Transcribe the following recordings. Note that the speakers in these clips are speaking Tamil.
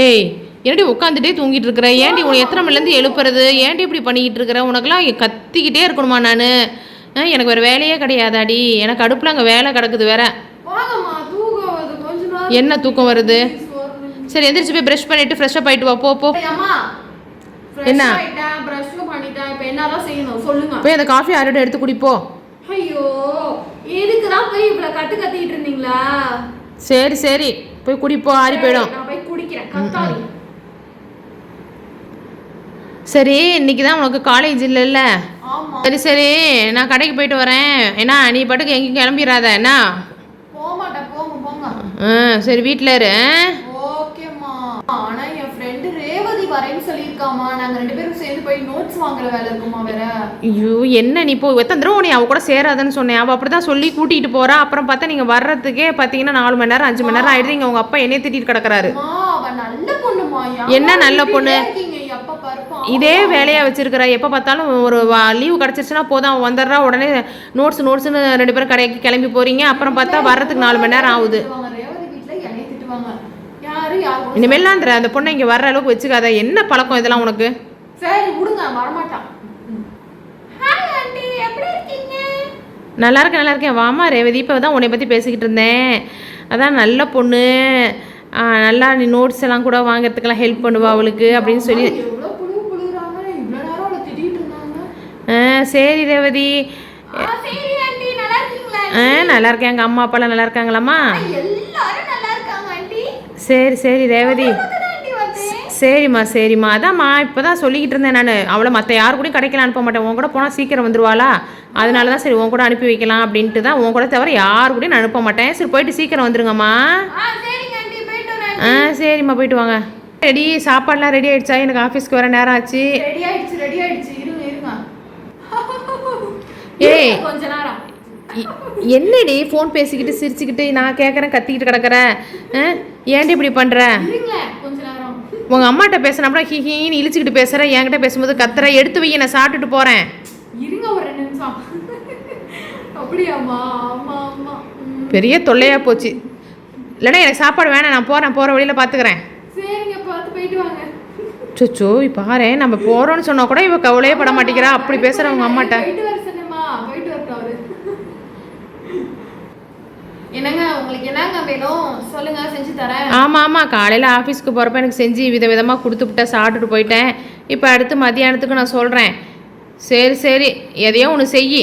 ஏய் ஏன்டி உட்காந்துட்டே தூங்கிட்டு இருக்கிற? ஏன்டி உனக்கு எத்தனை மணிலேருந்து எழுப்புறது? ஏன்டி இப்படி பண்ணிக்கிட்டு இருக்கிற? உனக்கெல்லாம் கத்திக்கிட்டே இருக்கணுமா? நான் எனக்கு வேறு வேலையே கிடையாதாடி. எனக்கு அடுப்பில் அங்கே வேலை கிடக்குது வேற. என்ன தூக்கம் வருது? சரி எந்திரிச்சு போய் ப்ரஷ் பண்ணிட்டு ஃப்ரெஷ்ஷப் ஆகிட்டு வா. போ என்ன போய் அந்த காஃபி யாரோட எடுத்து குடிப்போ. ஐயோ எதுக்குதான் போய் இவ்வளவு கத்திட்டு இருந்தீங்களா? சரி சரி போய் குடிப்போ, ஆறி போயிடும். நான் போய் குடிக்கிறேன். கத்தாதீ. சரி இன்னைக்கு தான் உனக்கு காலேஜ் இல்லைல்ல? சரி சரி நான் கடைக்கு போயிட்டு வரேன். என்ன நீ பாட்டுக்கு எங்கேயும் கிளம்பிடாத என்ன? போமாட்டேன். போங்க. சரி வீட்டில் இரு. ஓகேம்மா. ஆனா என் ஃப்ரெண்டு ரேவதி வரேன்னு சொல்லியிருக்காமா. நாங்கள் 2 பேரும் சேர்ந்து போய் நோட்ஸ் வாங்குற வேலை இருக்குமா வேற. ஐயோ என்ன நீ இப்போ எத்தனை தடவை நீ அவ கூட சேராதுன்னு சொன்னேன். அவள் அப்படி தான் சொல்லி கூட்டிகிட்டு போகிறா. அப்புறம் பார்த்தா நீங்கள் வர்றதுக்கே பார்த்தீங்கன்னா 4 மணி நேரம் 5 மணி நேரம் ஆயிடுது. உங்கள் அப்பா என்னையே திட்டிட்டு கிடக்குறாரு. அவன் நல்ல பொண்ணுமா. என்ன நல்ல பொண்ணு? இதே வேலையாக வச்சிருக்கிறா. எப்போ பார்த்தாலும் ஒரு லீவு கிடச்சிருச்சுன்னா போதும் அவன் வந்துடுறா. உடனே நோட்ஸ்னு 2 பேரும் கடைக்கு கிளம்பி போகிறீங்க. அப்புறம் பார்த்தா வர்றதுக்கு 4 மணி நேரம் ஆகுது. இனிமேலாம் அந்த பொண்ணை இங்கே வர்ற அளவுக்கு வச்சுக்காத. என்ன பழக்கம் இதெல்லாம் உனக்கு? சரி விடுங்க, வரமாட்டான். ஹாய் ஆண்டி, எப்படி இருக்கீங்க? நல்லா இருக்கேன். வாமா ரேவதி, இப்போ தான் உன்னை பற்றி பேசிக்கிட்டு இருந்தேன். அதான் நல்ல பொண்ணு, நல்லா நீ நோட்ஸ் எல்லாம் கூட வாங்கிறதுக்கெல்லாம் ஹெல்ப் பண்ணுவா அவளுக்கு அப்படின்னு சொல்லி. சரி ரேவதி. நல்லா இருக்கேன். எங்கள் அம்மா அப்பாலாம் நல்லா இருக்காங்களாம்மா? சரி ரேவதி. சரிம்மா அதாம்மா இப்போ தான் சொல்லிக்கிட்டு இருந்தேன் நான். அவளை மற்ற யாரு கூடயும் கடைக்கெல்லாம் அனுப்ப மாட்டேன். உன் கூட போனால் சீக்கிரம் வந்துடுவாளா, அதனால தான் சரி உன் கூட அனுப்பி வைக்கலாம் அப்படின்ட்டு தான். உன் கூட தவிர யாரு கூடயும் நான் அனுப்ப மாட்டேன். சரி போயிட்டு சீக்கிரம் வந்துருங்கம்மா. சரிம்மா போயிட்டு வாங்க. ரெடி சாப்பாடுலாம் ரெடி ஆயிடுச்சா? எனக்கு ஆஃபீஸ்க்கு வர நேரம் ஆச்சு. ரெடி ஆயிடுச்சு. இருங்க. ஏய் கொஞ்ச நேரம் என்னடி ஃபோன் பேசிக்கிட்டு சிரிச்சுக்கிட்டு நான் கேட்குறேன் கத்திக்கிட்டு கிடக்குறேன். ஏன்டி இப்படி பண்ணுற? உங்கள் அம்மாட்ட பேசுனப்பட ஹீன்னு இழிச்சுக்கிட்டு பேசுகிறேன். என்கிட்ட பேசும்போது கத்துற. எடுத்து வை, நான் சாப்பிட்டுட்டு போகிறேன். இருங்க ஒரு 2 நிமிஷம். அப்படியாம்மா? ஆமாம். பெரிய தொல்லையாக போச்சு. இல்லைன்னா எனக்கு சாப்பாடு வேணாம், நான் போகிற வழியில் பார்த்துக்கிறேன். சரிங்க, பார்த்து போயிட்டு வாங்க. சொச்சோ பாரு, நம்ம போகிறோன்னு சொன்னால் கூட இவ கவலையே பட மாட்டேங்கிறா. அப்படி பேசுகிறேன் உங்கள் அம்மாட்ட. என்னங்க உங்களுக்கு என்னங்க வேணும் சொல்லுங்க, செஞ்சு தரேன். ஆமாம் காலையில் ஆஃபீஸ்க்கு போகிறப்ப எனக்கு செஞ்சு விதமாக கொடுத்துவிட்டேன், சாப்பிட்டுட்டு போயிட்டேன். இப்போ அடுத்து மதியானத்துக்கு நான் சொல்கிறேன். சரி எதையோ ஒன்று செய்யி.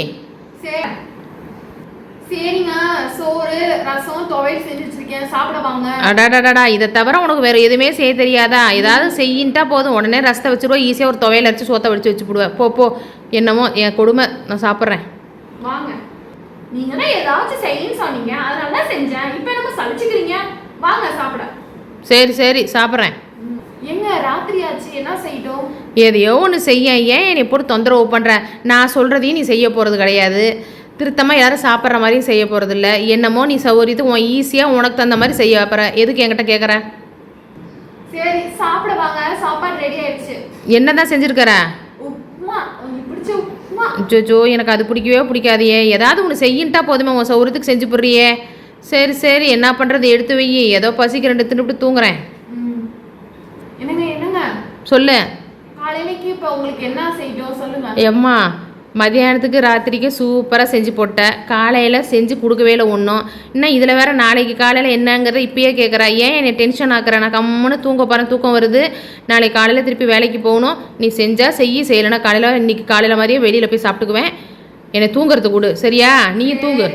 சரிங்க, சோறு ரசம் துவையல் செஞ்சு வச்சிருக்கேன், சாப்பிட வாங்க. அடாடாடா, இதை தவிர உனக்கு வேறு எதுவுமே செய்ய தெரியாதா? ஏதாவது செய்யின்ட்டா போதும், உடனே ரசத்தை வச்சுருவோம். ஈஸியாக ஒரு துவையல் அரைச்சி சோத்தை வச்சு போடுவேன். போ என்னமோ என் கொடுமை, நான் சாப்பிட்றேன். வாங்க. நீங்க தான் ஏதாச்சும் செய்யன்னு சொன்னீங்க, அதனால தான் செஞ்சேன். இப்போ நம்ம சலிச்சுக்கிறீங்க. வாங்க சாப்பிட. சரி சாப்பிட்றேன். எங்க ராத்திரி ஆச்சு, என்ன செய்யட்டும்? எதையோ ஒன்று செய்ய. ஏன் என்னை போட்டு தொந்தரவு பண்ணுறேன்? நான் சொல்கிறதையும் நீ செய்ய போகிறது கிடையாது. திருத்தமாக யாரும் சாப்பிட்ற மாதிரியும் செய்ய போகிறது இல்லை. என்னமோ நீ சௌகரியத்து உன் ஈஸியாக உனக்கு தகுந்த மாதிரி செய்ய வைப்பற. எதுக்கு என்கிட்ட கேட்குற? சரி சாப்பிட வாங்க, சாப்பாடு ரெடி ஆயிடுச்சு. என்ன தான் செஞ்சுருக்கிற? உப்புமா, உங்களுக்கு பிடிச்ச உப்புமா. ஜோ எனக்கு அது பிடிக்காதையே. ஏதாவது ஒன்று செய்யின்ட்டா போதுமே, உன் சௌகரியத்துக்கு செஞ்சு போடுறியே. சரி என்ன பண்ணுறது, எடுத்து வை. ஏதோ பசிக்கு 2 தின்னுட்டு தூங்குறேன். என்னங்க சொல்லு. காலையிலக்கு இப்போ உங்களுக்கு என்ன செய்யணும் சொல்லுங்க. எம்மா மதியானத்துக்கு ராத்திரிக்கு சூப்பராக செஞ்சு போட்டேன். காலையில் செஞ்சு கொடுக்கவே இல்லை ஒன்றும். இன்னும் இதில் வேறு நாளைக்கு காலையில் என்னங்கிறத இப்பயே கேட்குறா. ஏன் என்னை டென்ஷன் ஆக்குறேன்? நான் கம்முன்னு தூங்க போகிறேன், தூக்கம் வருது. நாளைக்கு காலையில் திருப்பி வேலைக்கு போகணும். நீ செஞ்சால் செய்யலைன்னா காலையில் இன்றைக்கி காலையில் மாதிரியே வெளியில் போய் சாப்பிட்டுக்குவேன். என்னை தூங்குறது கொடு, சரியா? நீ தூங்கு.